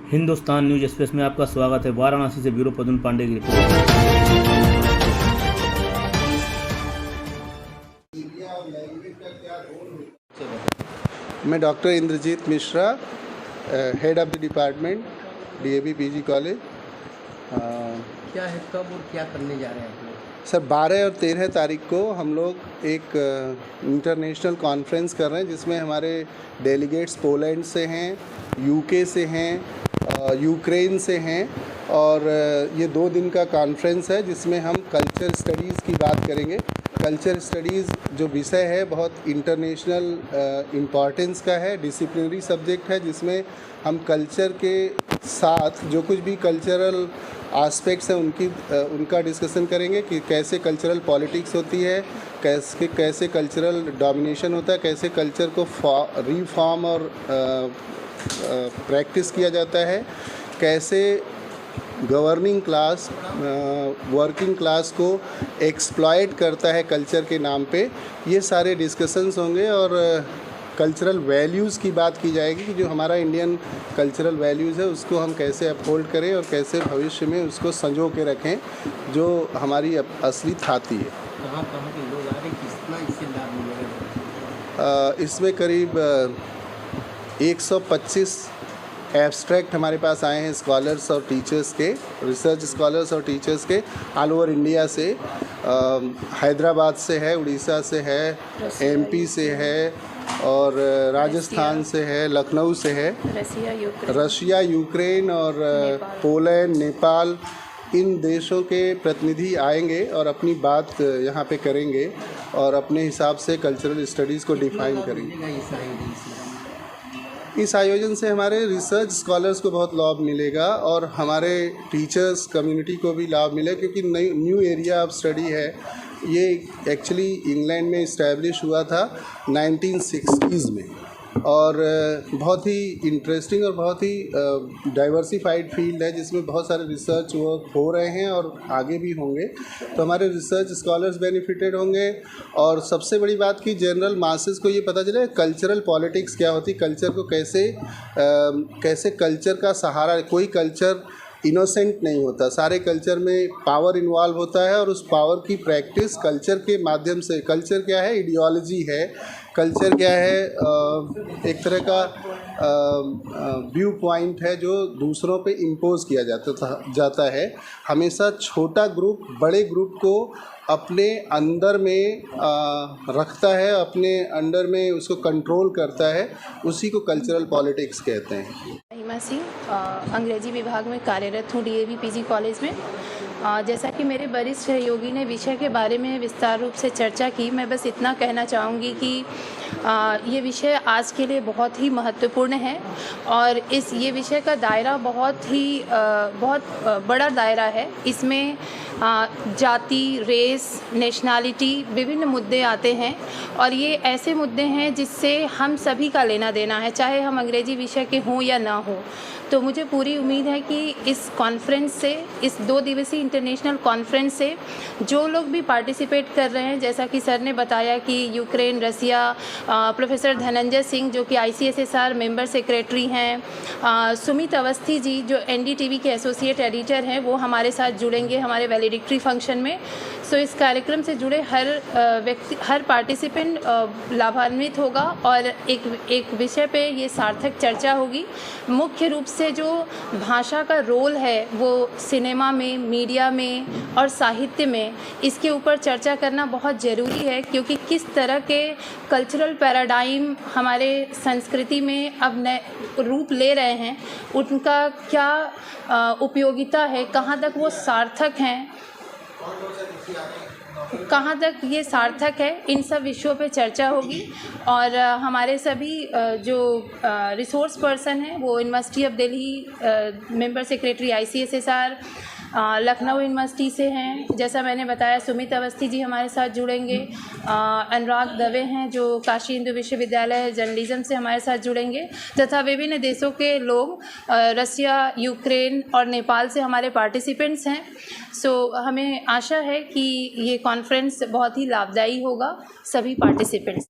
Hindustan news express में आपका स्वागत है। वाराणसी से ब्यूरो पदुन पांडे की रिपोर्ट। मैं doctor Indrajeet Mishra, head of the department, DAV PG college. क्या है, कब और क्या करने जा रहे हैं? सर 12 और 13 तारीख को हम लोग एक इंटरनेशनल कॉन्फ्रेंस कर रहे हैं जिसमें हमारे डेलीगेट्स पोलैंड से हैं, यूके से हैं, यूक्रेन से हैं और ये 2 दिन का कॉन्फ्रेंस है जिसमें हम कल्चर स्टडीज़ की बात करेंगे। कल्चर स्टडीज़ जो विषय है बहुत इंटरनेशनल इम्पॉर्टेंस का है, डिसिप्लिनरी सब्जेक्ट है जिसमें हम कल्चर के साथ जो कुछ भी कल्चरल एस्पेक्ट्स हैं उनका डिस्कशन करेंगे कि कैसे कल्चरल पॉलिटिक्स होती है, कैसे कल्चरल डोमिनेशन होता है, कैसे कल्चर को रिफॉर्म और प्रैक्टिस किया जाता है, कैसे गवर्निंग क्लास वर्किंग क्लास को एक्सप्लॉइट करता है कल्चर के नाम पे। ये सारे डिस्कशंस होंगे और कल्चरल वैल्यूज़ की बात की जाएगी कि जो हमारा इंडियन कल्चरल वैल्यूज़ है उसको हम कैसे अपहोल्ड करें और कैसे भविष्य में उसको संजो के रखें जो हमारी असली थाती है। कहाँ के लोग आ रहे, कितना इससे लाभ मिलेगा? इसमें करीब 125 एब्स्ट्रैक्ट हमारे पास आए हैं स्कॉलर्स और टीचर्स के, रिसर्च स्कॉलर्स और टीचर्स के ऑल ओवर इंडिया से। हैदराबाद से है, उड़ीसा से है, एमपी से है और राजस्थान से है, लखनऊ से है, रशिया, यूक्रेन और पोलैंड, नेपाल, इन देशों के प्रतिनिधि आएंगे और अपनी बात यहाँ पे करेंगे और अपने हिसाब से कल्चरल स्टडीज़ को डिफाइन करेंगे। इस आयोजन से हमारे रिसर्च स्कॉलर्स को बहुत लाभ मिलेगा और हमारे टीचर्स कम्युनिटी को भी लाभ मिलेगा क्योंकि न्यू एरिया ऑफ स्टडी है। ये एक्चुअली इंग्लैंड में इस्टेब्लिश हुआ था 1960s में और बहुत ही इंटरेस्टिंग और बहुत ही डाइवर्सिफाइड फील्ड है जिसमें बहुत सारे रिसर्च वर्क हो रहे हैं और आगे भी होंगे। तो हमारे रिसर्च स्कॉलर्स बेनिफिटेड होंगे और सबसे बड़ी बात कि जनरल मासेस को ये पता चले कल्चरल पॉलिटिक्स क्या होती, कल्चर को कैसे कल्चर का सहारा, कोई कल्चर इनोसेंट नहीं होता, सारे कल्चर में पावर इन्वॉल्व होता है और उस पावर की प्रैक्टिस कल्चर के माध्यम से। कल्चर क्या है? आइडियोलॉजी है। कल्चर क्या है? एक तरह का व्यू पॉइंट है जो दूसरों पे इम्पोज किया जाता है। हमेशा छोटा ग्रुप बड़े ग्रुप को अपने अंदर में रखता है, अपने अंडर में उसको कंट्रोल करता है, उसी को कल्चरल पॉलिटिक्स कहते हैं। महिमा सिंह, अंग्रेजी विभाग में कार्यरत हूँ डीएवी पीजी कॉलेज में। जैसा कि मेरे वरिष्ठ सहयोगी ने विषय के बारे में विस्तार रूप से चर्चा की, मैं बस इतना कहना चाहूँगी कि ये विषय आज के लिए बहुत ही महत्वपूर्ण है और ये विषय का दायरा बहुत बड़ा दायरा है। इसमें जाति, रेस, नेशनैलिटी, विभिन्न मुद्दे आते हैं और ये ऐसे मुद्दे हैं जिससे हम सभी का लेना देना है, चाहे हम अंग्रेजी विषय के हों या ना हो। तो मुझे पूरी उम्मीद है कि इस कॉन्फ्रेंस से, इस 2 दिवसीय इंटरनेशनल कॉन्फ्रेंस से जो लोग भी पार्टिसिपेट कर रहे हैं, जैसा कि सर ने बताया कि यूक्रेन, रसिया, प्रोफेसर धनंजय सिंह जो कि ICSSR मेंबर सेक्रेटरी हैं, सुमित अवस्थी जी जो NDTV के एसोसिएट एडिटर हैं, वो हमारे साथ जुड़ेंगे हमारे वैलिडिक्टरी फंक्शन में। सो इस कार्यक्रम से जुड़े हर पार्टिसिपेंट लाभान्वित होगा और एक विषय पे ये सार्थक चर्चा होगी। मुख्य रूप से जो भाषा का रोल है वो सिनेमा में, मीडिया में और साहित्य में, इसके ऊपर चर्चा करना बहुत ज़रूरी है क्योंकि किस तरह के कल्चरल पैराडाइम हमारे संस्कृति में अब नए रूप ले रहे हैं, उनका क्या उपयोगिता है, कहाँ तक वो सार्थक हैं, कहाँ तक ये सार्थक है, इन सब विषयों पे चर्चा होगी। और हमारे सभी जो रिसोर्स पर्सन हैं वो university of Delhi member secretary ICSSR Lucknow university से हैं। जैसा मैंने बताया सुमित अवस्थी जी हमारे साथ जुड़ेंगे, अनुराग दवे हैं जो काशी हिंदू विश्वविद्यालय जर्नलिज्म से हमारे साथ जुड़ेंगे, तथा विभिन्न देशों के लोग रसिया, यूक्रेन और नेपाल से हमारे पार्टिसिपेंट्स हैं। सो हमें आशा है कि ये कॉन्फ्रेंस बहुत ही लाभदायी होगा सभी पार्टिसिपेंट्स।